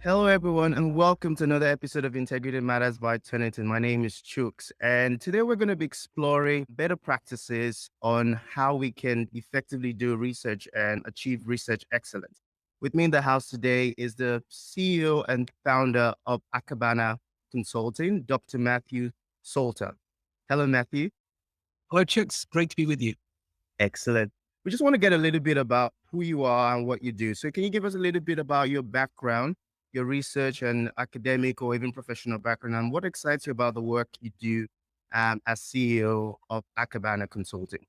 Hello, everyone, and welcome to another episode of Integrity Matters by Turnitin. My name is Chooks, and today we're going to be exploring better practices on how we can effectively do research and achieve research excellence. With me in the house today is the CEO and founder of Akabana Consulting, Dr. Matthew Salter. Hello, Matthew. Hello, Chooks. Great to be with you. Excellent. We just want to get a little bit about who you are and what you do. So, can you give us a little bit about your background, your research and academic or even professional background, and what excites you about the work you do as CEO of Akabana Consulting?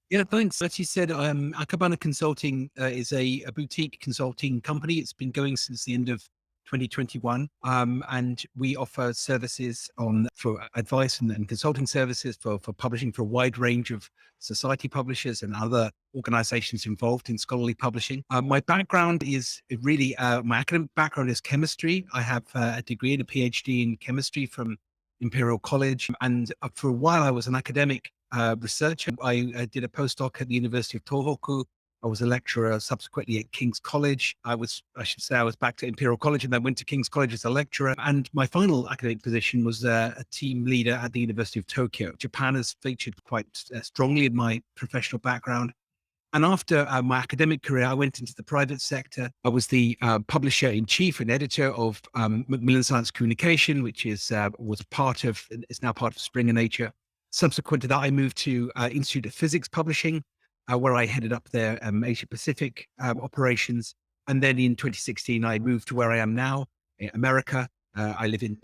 Yeah, thanks. As you said, Akabana Consulting is a boutique consulting company. It's been going since the end of 2021, and we offer services on for advice and consulting services for publishing for a wide range of society publishers and other organizations involved in scholarly publishing. My background is really my academic background is chemistry. I have a degree and a PhD in chemistry from Imperial College, and for a while I was an academic researcher. I did a postdoc at the University of Tohoku. I was a lecturer subsequently at King's College. I should say, I was back to Imperial College and then went to King's College as a lecturer. And my final academic position was a team leader at the University of Tokyo. Japan has featured quite strongly in my professional background. And after my academic career, I went into the private sector. I was the publisher in chief and editor of Macmillan Science Communication, which is now part of Springer Nature. Subsequent to that, I moved to Institute of Physics Publishing, where I headed up their Asia Pacific operations. And then in 2016, I moved to where I am now, in America. I live in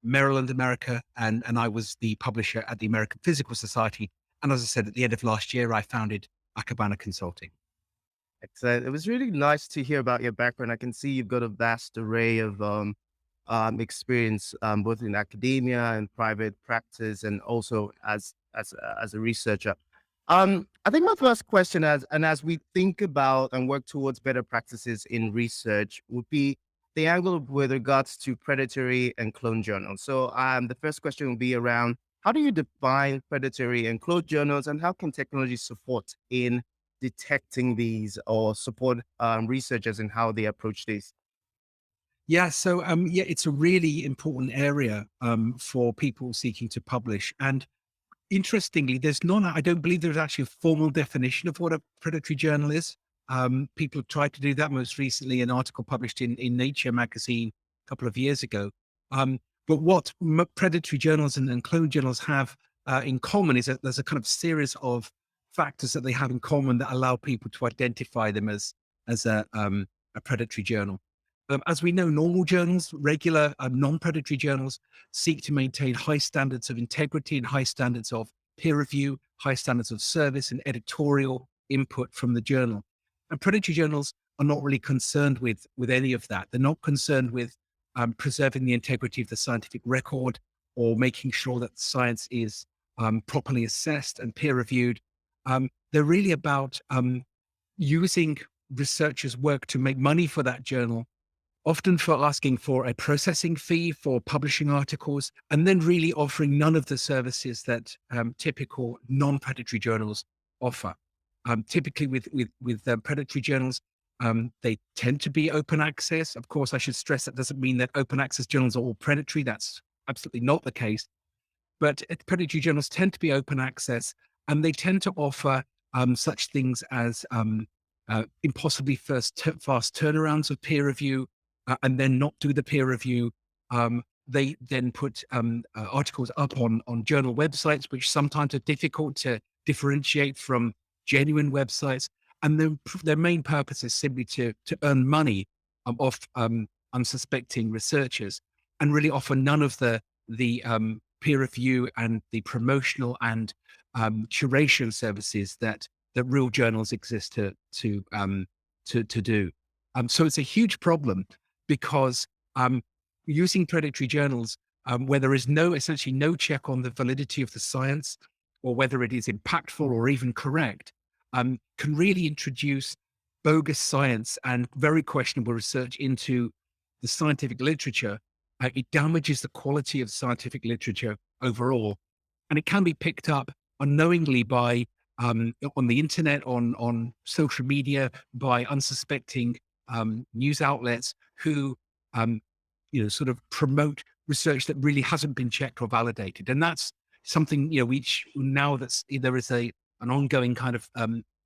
Maryland, America, and I was the publisher at the American Physical Society. And as I said, at the end of last year, I founded Akabana Consulting. Excellent. It was really nice to hear about your background. I can see you've got a vast array of experience, both in academia and private practice, and also as a researcher. I think my first question, as we think about and work towards better practices in research, would be the angle with regards to predatory and clone journals. So, the first question would be around how do you define predatory and clone journals, and how can technology support in detecting these or support researchers in how they approach these? Yeah, so yeah, it's a really important area for people seeking to publish. And interestingly, I don't believe there's actually a formal definition of what a predatory journal is. People have tried to do that, most recently an article published in Nature magazine a couple of years ago. But what predatory journals and clone journals have in common is that there's a kind of series of factors that they have in common that allow people to identify them as a predatory journal. As we know, normal journals, regular non-predatory journals, seek to maintain high standards of integrity and high standards of peer review, high standards of service and editorial input from the journal. And predatory journals are not really concerned with any of that. They're not concerned with preserving the integrity of the scientific record or making sure that the science is properly assessed and peer reviewed. They're really about using researchers' work to make money for that journal, often for asking for a processing fee for publishing articles, and then really offering none of the services that typical non-predatory journals offer. Typically, with predatory journals, they tend to be open access. Of course, I should stress that doesn't mean that open access journals are all predatory. That's absolutely not the case. But predatory journals tend to be open access, and they tend to offer such things as impossibly fast turnarounds of peer review, and then not do the peer review. They then put articles up on journal websites, which sometimes are difficult to differentiate from genuine websites. And their main purpose is simply to earn money off unsuspecting researchers, and really offer none of the peer review and the promotional and curation services that real journals exist to do. So it's a huge problem because using predatory journals, where there is essentially no check on the validity of the science or whether it is impactful or even correct, can really introduce bogus science and very questionable research into the scientific literature. It damages the quality of scientific literature overall, and it can be picked up unknowingly by on the internet, on social media, by unsuspecting news outlets who, um, sort of promote research that really hasn't been checked or validated. And that's something, which now there is an ongoing kind of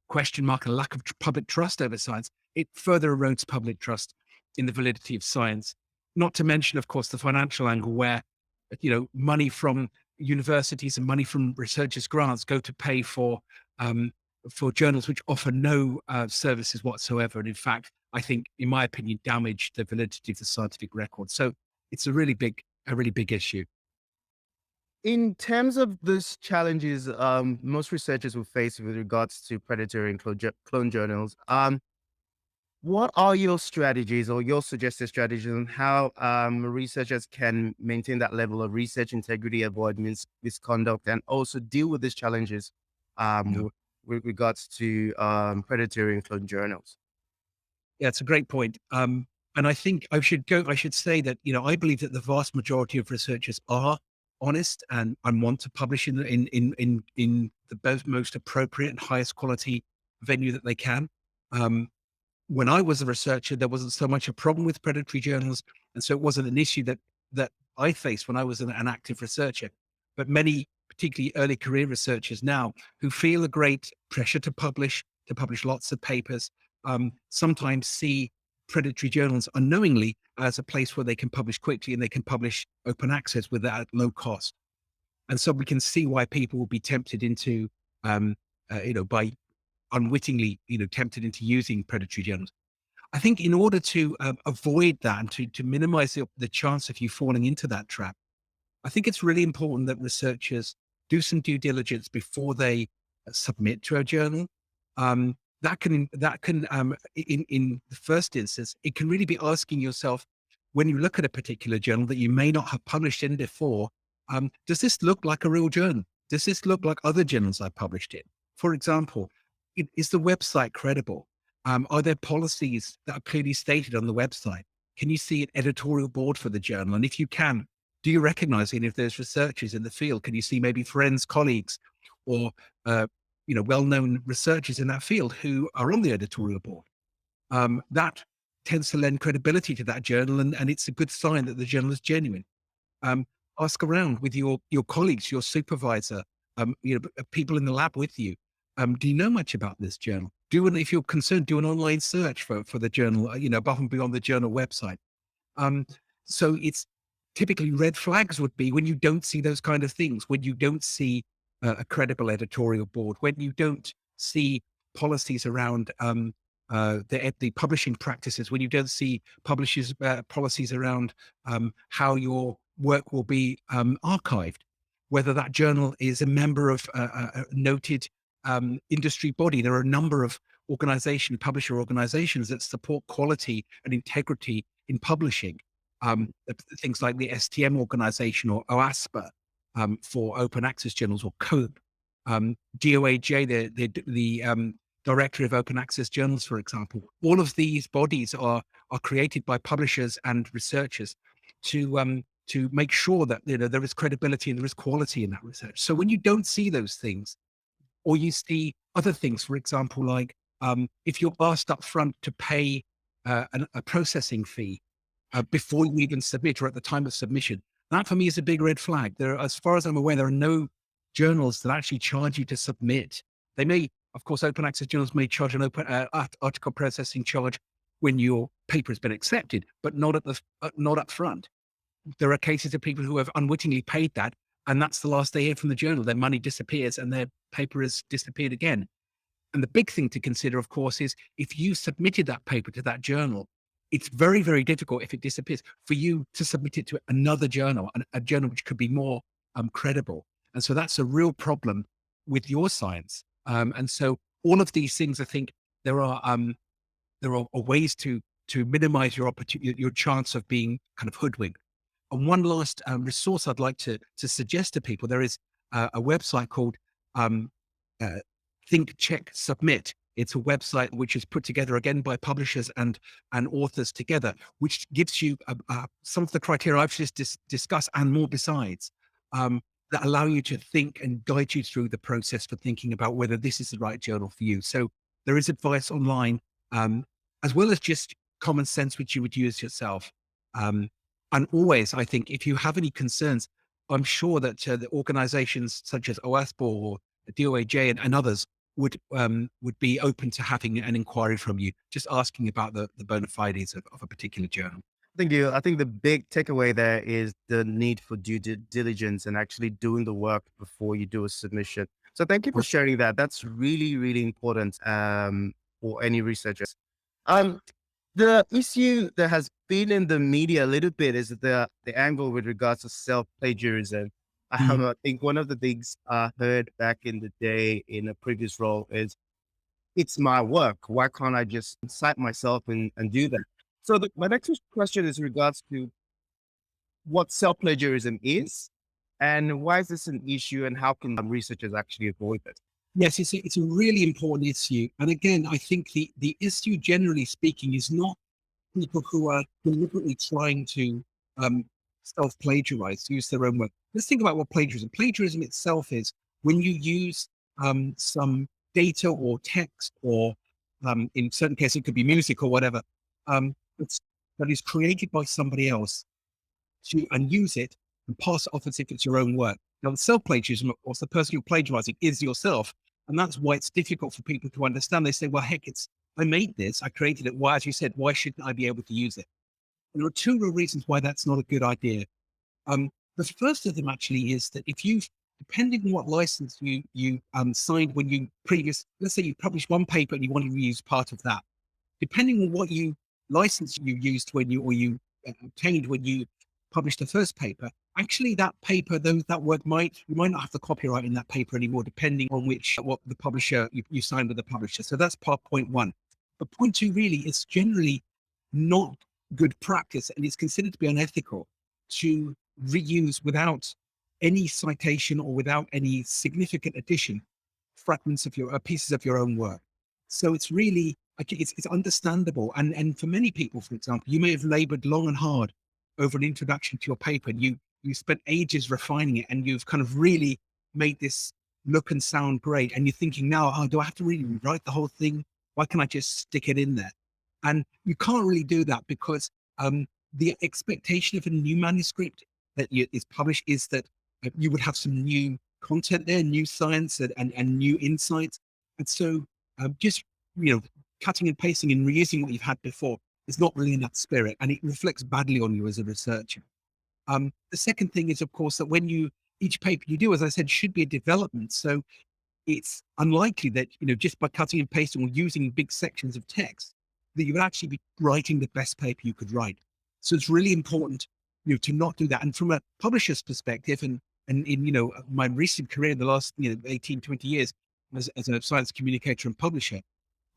question mark and lack of public trust over science. It further erodes public trust in the validity of science. Not to mention, of course, the financial angle where, money from universities and money from researchers' grants go to pay for journals which offer no services whatsoever. And in fact, I think, in my opinion, damage the validity of the scientific record. So it's a really big issue. In terms of these challenges, most researchers will face with regards to predatory and clone journals. What are your strategies or your suggested strategies on how researchers can maintain that level of research integrity, avoid misconduct, and also deal with these challenges Yeah. with regards to predatory and clone journals? Yeah, it's a great point. And I think I should say that, I believe that the vast majority of researchers are honest and want to publish in the most appropriate and highest quality venue that they can. Um, when I was a researcher, there wasn't so much a problem with predatory journals, and so it wasn't an issue that I faced when I was an active researcher. But many, particularly early career researchers now, who feel a great pressure to publish lots of papers, sometimes see predatory journals unknowingly as a place where they can publish quickly and they can publish open access without low cost. And so we can see why people will be tempted into, by unwittingly, tempted into using predatory journals. I think in order to avoid that and to minimize the chance of you falling into that trap, I think it's really important that researchers do some due diligence before they submit to a journal. In the first instance, it can really be asking yourself, when you look at a particular journal that you may not have published in before, does this look like a real journal? Does this look like other journals I published in? For example, is the website credible? Are there policies that are clearly stated on the website? Can you see an editorial board for the journal? And if you can, do you recognize any of those researchers in the field? Can you see maybe friends, colleagues, or well-known researchers in that field who are on the editorial board? That tends to lend credibility to that journal, and it's a good sign that the journal is genuine. Um, Ask around with your colleagues, your supervisor, people in the lab with you. Do you know much about this journal? If you're concerned, do an online search for the journal, above and beyond the journal website. Um, so it's typically red flags would be when you don't see those kind of things, when you don't see a credible editorial board, when you don't see policies around the publishing practices, when you don't see publishers policies around how your work will be archived, whether that journal is a member of a noted industry body. There are a number of publisher organizations that support quality and integrity in publishing. Things like the STM organization or OASPA for open access journals, or COPE, DOAJ, the Directory of Open Access Journals, for example. All of these bodies are created by publishers and researchers to make sure that there is credibility and there is quality in that research. So when you don't see those things, or you see other things, for example, like if you're asked up front to pay a processing fee before you even submit or at the time of submission, that for me is a big red flag. As far as I'm aware, there are no journals that actually charge you to submit. They may, of course, open access journals may charge an open article processing charge when your paper has been accepted, but not not up front. There are cases of people who have unwittingly paid that, and that's the last they hear from the journal. Their money disappears and their paper has disappeared again. And the big thing to consider, of course, is if you submitted that paper to that journal, it's very, very difficult if it disappears for you to submit it to another journal, a journal which could be more credible. And so that's a real problem with your science. And so all of these things, I think there are ways to minimize your chance of being kind of hoodwinked. And one last resource I'd like to suggest to people, there is a website called um, uh, Think, Check, Submit. It's a website which is put together again by publishers and authors together, which gives you some of the criteria I've just discussed and more besides, that allow you to think and guide you through the process for thinking about whether this is the right journal for you. So there is advice online, as well as just common sense which you would use yourself. Um, and always, I think, if you have any concerns, I'm sure that the organizations such as OASPO or DOAJ and others would be open to having an inquiry from you, just asking about the bona fides of a particular journal. I think the big takeaway there is the need for diligence and actually doing the work before you do a submission. So thank you for sharing that. That's really, really important for any researchers. Um, the issue that has been in the media a little bit is the angle with regards to self plagiarism. Mm. I think one of the things I heard back in the day in a previous role is it's my work. Why can't I just cite myself and do that? So my next question is in regards to what self plagiarism is and why is this an issue and how can researchers actually avoid it? Yes, it's a really important issue. And again, I think the issue, generally speaking, is not people who are deliberately trying to um, self-plagiarize, use their own work. Let's think about what plagiarism. Plagiarism itself is when you use some data or text, or in certain cases it could be music or whatever, that is created by somebody else and use it and pass it off as if it's your own work. Now, the self-plagiarism, of course, the person you're plagiarizing is yourself. And that's why it's difficult for people to understand. They say, well, heck, I made this, I created it. Why, as you said, why shouldn't I be able to use it? And there are two real reasons why that's not a good idea. The first of them actually is that if you, depending on what license you signed when you let's say you published one paper and you wanted to use part of that, depending on what license you used when you obtained when you published the first paper, actually that paper, that work you might not have the copyright in that paper anymore, depending on what the publisher you signed with the publisher. So that's point one. But point two really is generally not good practice, and it's considered to be unethical to reuse without any citation or without any significant addition fragments of your pieces of your own work. So it's really, it's understandable. And for many people, for example, you may have labored long and hard over an introduction to your paper. And you spent ages refining it, and you've kind of really made this look and sound great. And you're thinking now, oh, do I have to really rewrite the whole thing? Why can't I just stick it in there? And you can't really do that because the expectation of a new manuscript is published is that you would have some new content there, new science and new insights. And so just, cutting and pasting and reusing what you've had before is not really in that spirit, and it reflects badly on you as a researcher. The second thing is, of course, that each paper you do, as I said, should be a development. So it's unlikely that, just by cutting and pasting or using big sections of text, that you would actually be writing the best paper you could write. So it's really important, to not do that. And from a publisher's perspective, and in, my recent career in the last, 18, 20 years as a science communicator and publisher,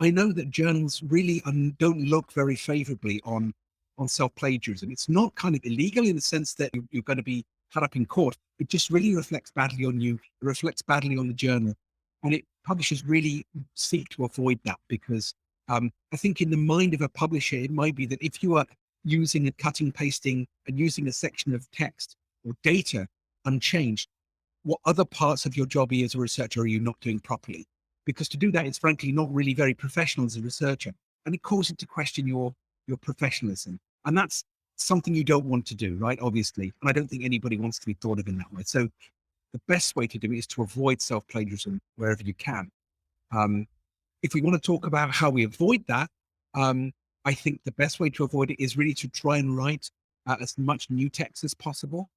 I know that journals really don't look very favorably on self-plagiarism. It's not kind of illegal in the sense that you're going to be had up in court. It just really reflects badly on you. It reflects badly on the journal. And publishers really seek to avoid that because I think in the mind of a publisher, it might be that if you are using a cutting, pasting, and using a section of text or data unchanged, what other parts of your job as a researcher are you not doing properly? Because to do that is frankly not really very professional as a researcher, and it calls into question your professionalism. And that's something you don't want to do, right? Obviously. And I don't think anybody wants to be thought of in that way. So the best way to do it is to avoid self-plagiarism wherever you can. If we want to talk about how we avoid that, I think the best way to avoid it is really to try and write as much new text as possible.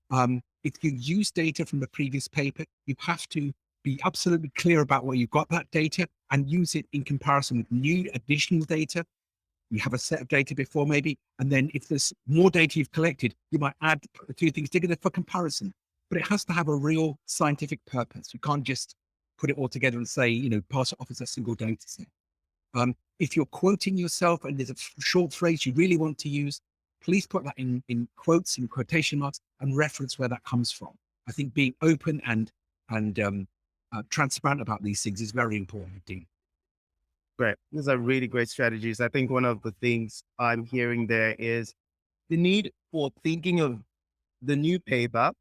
If you use data from the previous paper, you have to be absolutely clear about where you got that data and use it in comparison with new additional data. You have a set of data before maybe, and then if there's more data you've collected, you might add the two things together for comparison. But it has to have a real scientific purpose. You can't just put it all together and say, pass it off as a single data set. If you're quoting yourself and there's a short phrase you really want to use, please put that in quotes, in quotation marks, and reference where that comes from. I think being open and transparent about these things is very important indeed. Great. These are really great strategies. I think one of the things I'm hearing there is the need for thinking of the new paper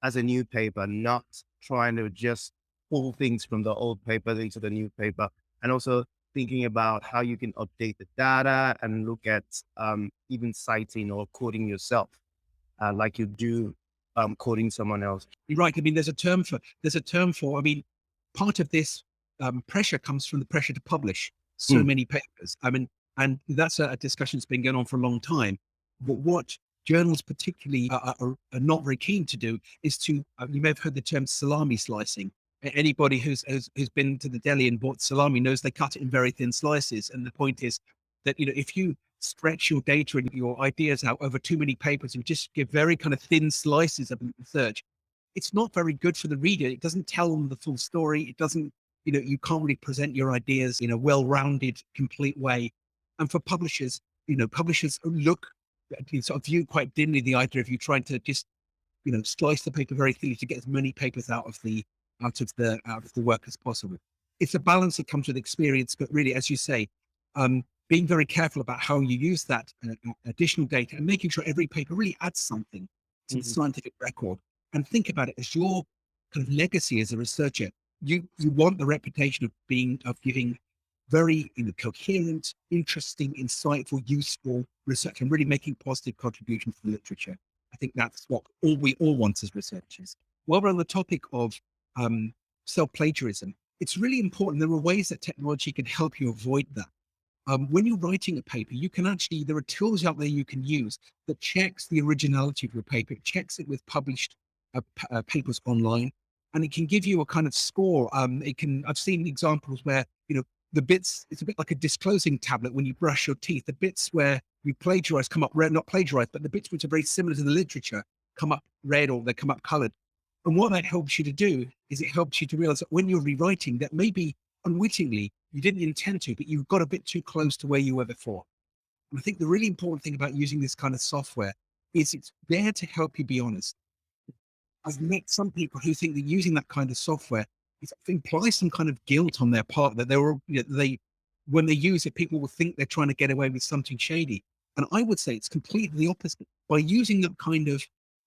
as a new paper, not trying to just pull things from the old paper into the new paper. And also thinking about how you can update the data and look at even citing or coding yourself, like you do coding someone else. You're right. I mean, I mean, part of this pressure comes from the pressure to publish so Mm, many papers. I mean, and that's a discussion that's been going on for a long time. But what journals particularly are not very keen to do is to, you may have heard the term salami slicing. Anybody who's been to the deli and bought salami knows they cut it in very thin slices. And the point is that, if you stretch your data and your ideas out over too many papers and just give very kind of thin slices of research, it's not very good for the reader. It doesn't tell them the full story. It doesn't, you can't really present your ideas in a well-rounded, complete way. And for publishers, publishers look, sort of view quite dimly the idea of you trying to just, slice the paper very thinly to get as many papers out of the work as possible. It's a balance that comes with experience, but really, as you say, being very careful about how you use that additional data and making sure every paper really adds something to the mhm, scientific record, and think about it as your kind of legacy as a researcher. You want the reputation of giving very coherent, interesting, insightful, useful research and really making positive contributions to the literature. I think that's what we all want as researchers. While we're on the topic of self-plagiarism, it's really important. There are ways that technology can help you avoid that. When you're writing a paper, there are tools out there you can use that checks the originality of your paper. It checks it with published papers online, and it can give you a kind of score. I've seen examples where, it's a bit like a disclosing tablet when you brush your teeth. The bits where you plagiarize come up red, not plagiarized, but the bits which are very similar to the literature come up red, or they come up colored. And what that helps you to do is it helps you to realize that when you're rewriting, that maybe unwittingly you didn't intend to, but you got a bit too close to where you were before. And I think the really important thing about using this kind of software is it's there to help you be honest. I've met some people who think that using that kind of software implies some kind of guilt on their part, that when they use it, people will think they're trying to get away with something shady. And I would say it's completely the opposite. By using that kind of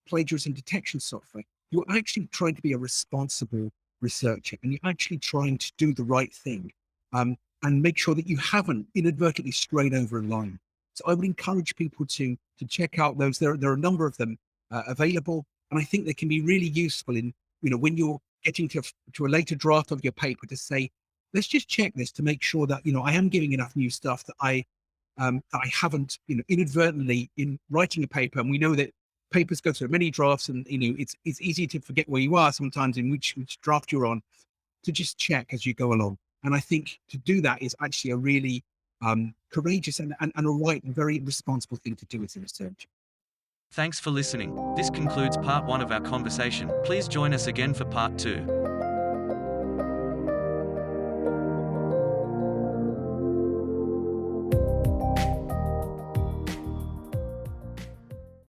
plagiarism detection software, you're actually trying to be a responsible researcher, and you're actually trying to do the right thing, and make sure that you haven't inadvertently strayed over a line. So I would encourage people to check out those. There are a number of them available, and I think they can be really useful in, when you're getting to a later draft of your paper, to say, let's just check this to make sure that, I am giving enough new stuff, that I haven't, inadvertently, in writing a paper. And we know that papers go through many drafts, and it's easy to forget where you are sometimes in which draft you're on, to just check as you go along. And I think to do that is actually a really courageous and a right and very responsible thing to do as a researcher. Thanks for listening. This concludes part 1 of our conversation. Please join us again for part 2.